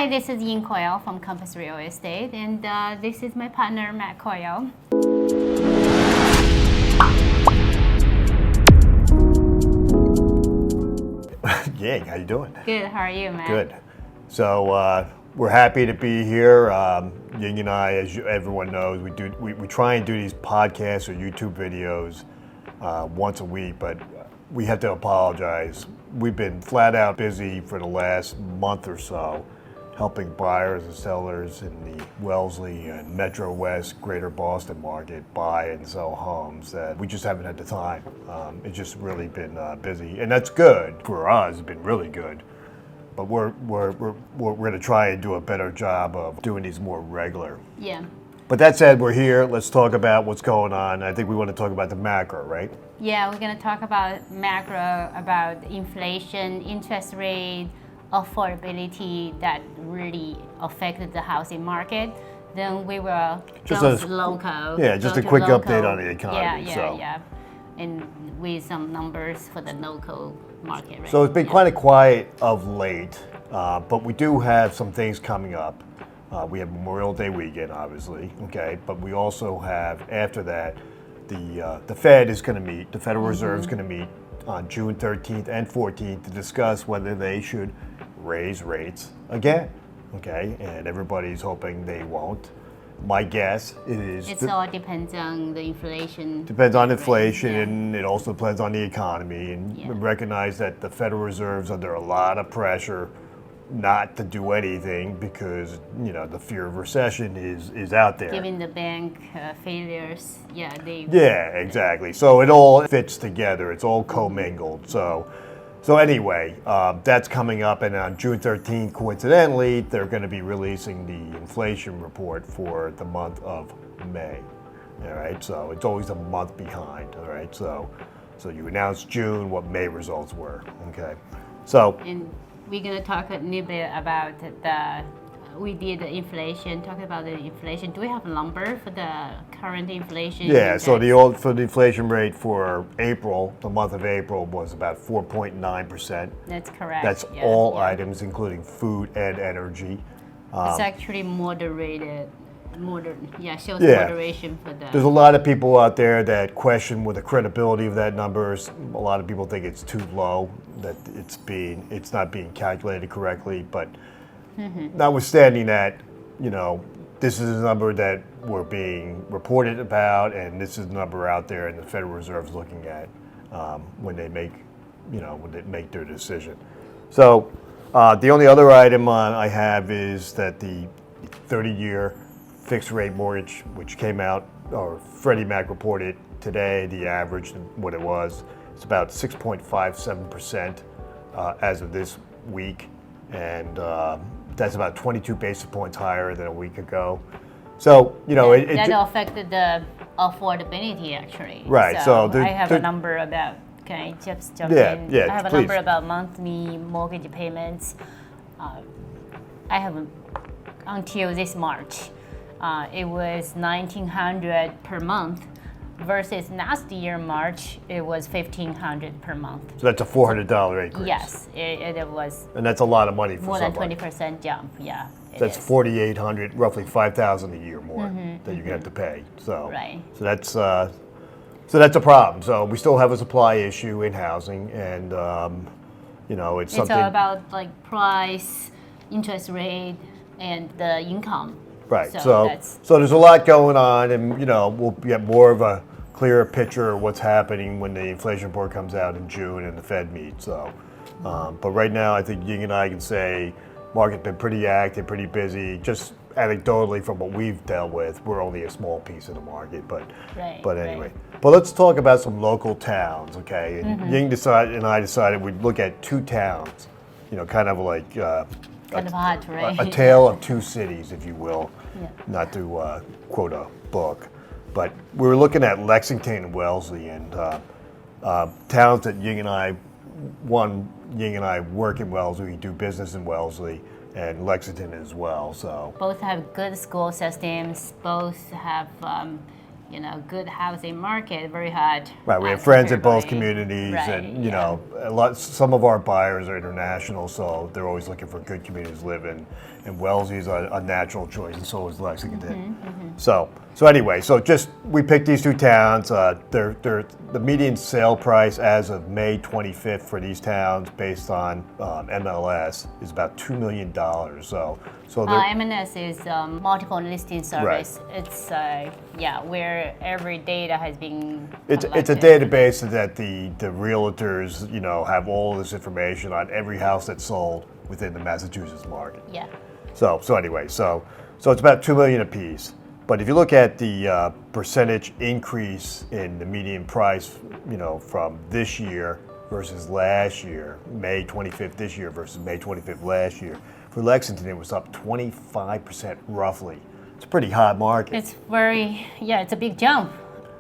Hi, this is Ying Coyle from Compass Real Estate, and this is my partner, Matt Coyle. Ying, how you doing? Good, how are you, Matt? Good. So we're happy to be here. Ying and I, as everyone knows, we try and do these podcasts or YouTube videos once a week, but we have to apologize. We've been flat out busy for the last month or so, helping buyers and sellers in the Wellesley and Metro West, Greater Boston market buy and sell homes that we just haven't had the time. It's just really been busy, and that's good for us. It's been really good, but we're going to try and do a better job of doing these more regular. Yeah. But that said, we're here. Let's talk about what's going on. I think we want to talk about the macro, right? Yeah, we're going to talk about macro, about inflation, interest rate, affordability that really affected the housing market. Then we will go to local. Yeah, just a quick update on the economy. Yeah. And with some numbers for the local market, right? So it's been kind of quiet of late, but we do have some things coming up. We have Memorial Day weekend, obviously, okay, but we also have, after that, the Fed is going to meet, the Federal Reserve is going to meet on June 13th and 14th to discuss whether they should raise rates again, okay, and everybody's hoping they won't. My guess is... It all depends on the inflation. Depends on inflation, and it also depends on the economy, and recognize that the Federal Reserve's under a lot of pressure not to do anything because, you know, the fear of recession is out there. Given the bank failures, Yeah, exactly. So it all fits together. It's all commingled. So anyway, that's coming up, and on June 13th, coincidentally, they're going to be releasing the inflation report for the month of May. All right, so it's always a month behind. All right, so you announce June what May results were. Okay, so. And we're going to talk a little bit about we did the inflation, talk about the inflation. Do we have a number for the current inflation? Yeah, so the inflation rate for April, the month of April, was about 4.9%. That's correct. That's all items, including food and energy. It's actually moderated. Shows moderation for that. There's a lot of people out there that question with the credibility of that numbers. A lot of people think it's too low, that it's not being calculated correctly. But notwithstanding that, you know, this is a number that we're being reported about, and this is a number out there, and the Federal Reserve's looking at when they make their decision. So the only other item I have is that the 30-year fixed rate mortgage, which came out, or Freddie Mac reported today, the average, what it was, it's about 6.57% as of this week, and that's about 22 basis points higher than a week ago. So, you know, that affected the affordability, actually. Right. So I have a number about. Can I just jump in? Yeah, I have a please. number about monthly mortgage payments. I have until this March. It was $1,900 per month versus last year March it was $1,500 per month. So that's a $400 increase. Yes, it was. And that's a lot of money for more somebody. Than 20% jump. Yeah. That's $4,800, roughly $5,000 a year more that you have to pay. So right. So that's a problem. So we still have a supply issue in housing, and you know, it's something. It's all about like price, interest rate, and the income. Right. So there's a lot going on, and you know, we'll get more of a clearer picture of what's happening when the inflation report comes out in June and the Fed meets. So, but right now, I think Ying and I can say market's been pretty active, pretty busy. Just anecdotally from what we've dealt with, we're only a small piece of the market, but anyway. Right. But let's talk about some local towns, okay? And Ying and I decided we'd look at two towns, you know, kind of like kind of hard, right? A tale of two cities, if you will, not to quote a book. But we were looking at Lexington and Wellesley, and towns that Ying and I work in Wellesley, we do business in Wellesley, and Lexington as well. So both have good school systems. Both have good housing market, very hard. Right, we have friends in both communities, and you know, some of our buyers are international, so they're always looking for good communities to live in. and Wellesley is a natural choice, and so is Lexington. So anyway, we picked these two towns. The median sale price as of May 25th for these towns, based on MLS, is about $2 million. So MLS is multiple listing service. Right. It's where every data has been. It's a database that the realtors have all this information on every house that's sold within the Massachusetts market. Yeah. So anyway, it's about $2 million apiece. But if you look at the percentage increase in the median price, from this year versus last year, May 25th this year versus May 25th last year, for Lexington it was up 25% roughly. It's a pretty hot market. It's it's a big jump.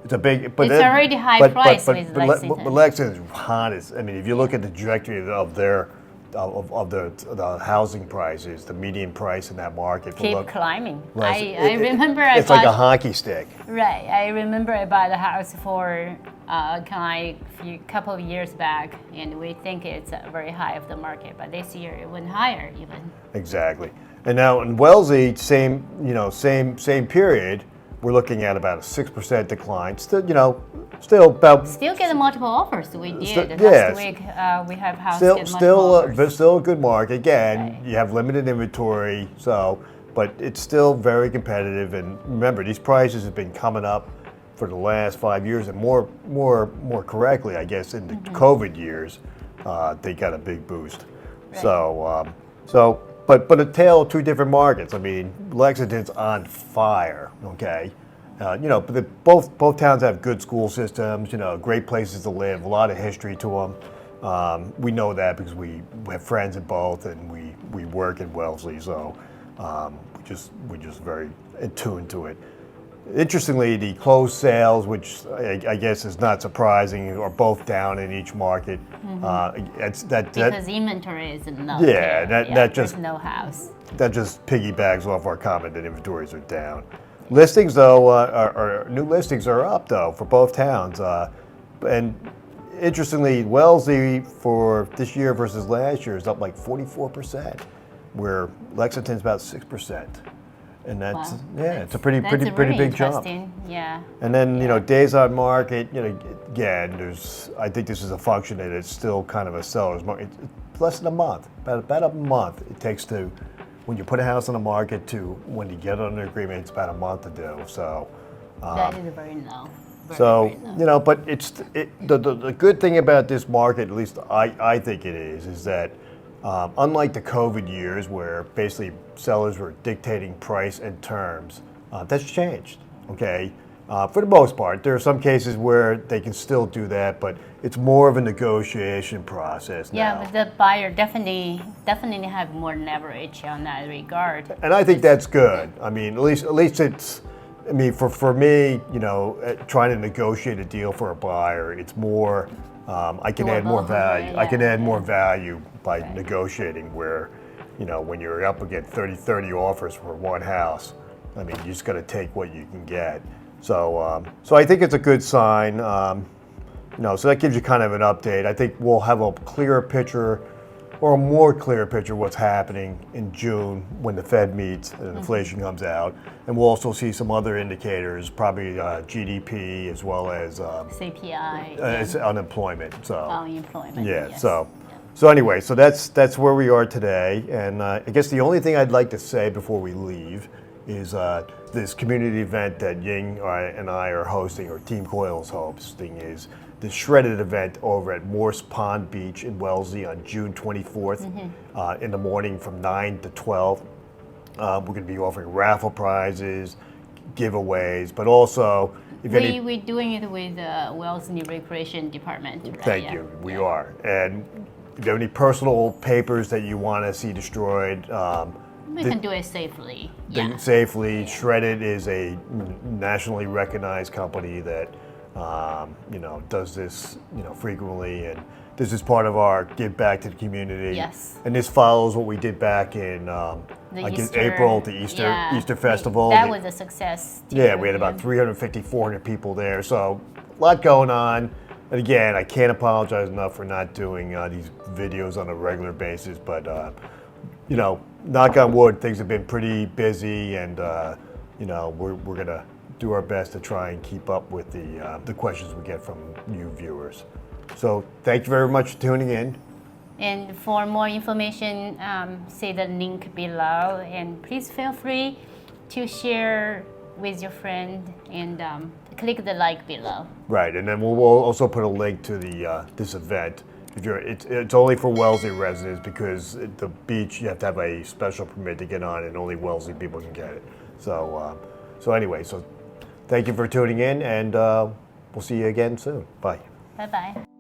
It's a big, but it's already high price with Lexington. But Lexington's hottest. I mean, if you look at the trajectory of the housing prices, the median price in that market keep climbing. I remember it's like a hockey stick. Right. I remember I bought a house for a couple of years back, and we think it's very high of the market, but this year it went higher even. Exactly. And now in Wellesley, same period, we're looking at about a 6% decline. Still getting multiple offers. We did last week. We have houses still a good market. Again, right. You have limited inventory, but it's still very competitive. And remember, these prices have been coming up for the last 5 years, and more correctly, I guess, in the COVID years, they got a big boost. Right. But a tale of two different markets. I mean, Lexington's on fire, okay? But both towns have good school systems, great places to live, a lot of history to them. We know that because we have friends in both, and we work in Wellesley, so we're just very attuned to it. Interestingly, the closed sales, which I guess is not surprising, are both down in each market. Because inventory is low. Yeah, that just no house. That just piggybacks off our comment that inventories are down. Listings, though, new listings are up though for both towns. And interestingly, Wellesley for this year versus last year is up like 44%, where Lexington's about 6%. And it's a pretty big jump. Yeah. And then days on market. Again, I think this is a function that it's still kind of a seller's market. It's less than a month, about a month it takes to, when you put a house on the market to when you get on an agreement. It's about a month to do. So that is very low. Very low. But the good thing about this market, at least I think it is that. Unlike the COVID years where basically sellers were dictating price and terms, that's changed, okay? For the most part. There are some cases where they can still do that, but it's more of a negotiation process now. Yeah, but the buyer definitely have more leverage on that regard. And I think that's good. I mean, at least it's, for me, trying to negotiate a deal for a buyer, it's more, I can add more value. Yeah. I can add more value by negotiating, where, when you're up against 30 offers for one house, you just got to take what you can get. So I think it's a good sign. So that gives you kind of an update. I think we'll have a clearer picture, or a more clear picture, of what's happening in June when the Fed meets and inflation comes out. And we'll also see some other indicators, probably GDP as well as CPI, as unemployment. Unemployment. Yeah. Yes. So anyway, so that's where we are today. And I guess the only thing I'd like to say before we leave is this community event that Ying and I are hosting, or Team Coyle is hosting, is the Shredded event over at Morse Pond Beach in Wellesley on June 24th in the morning from 9 to 12. We're going to be offering raffle prizes, giveaways, but also we're doing it with Wellesley Recreation Department. Right? Thank you. We are. And if you have any personal papers that you want to see destroyed, we can do it safely. Safely. Shredded is a nationally recognized company that does this frequently, and this is part of our give back to the community. Yes. And this follows what we did back in April, the Easter Festival. That was a success too. Yeah, we had about 350, 400 people there. So a lot going on. And again, I can't apologize enough for not doing these videos on a regular basis, but knock on wood, things have been pretty busy, and we're gonna do our best to try and keep up with the questions we get from you viewers. So thank you very much for tuning in. And for more information, see the link below, and please feel free to share with your friend and click the like below. Right, and then we'll also put a link to this event. It's only for Wellesley residents, because at the beach you have to have a special permit to get on, and only Wellesley people can get it. So anyway, thank you for tuning in, and we'll see you again soon. Bye. Bye bye.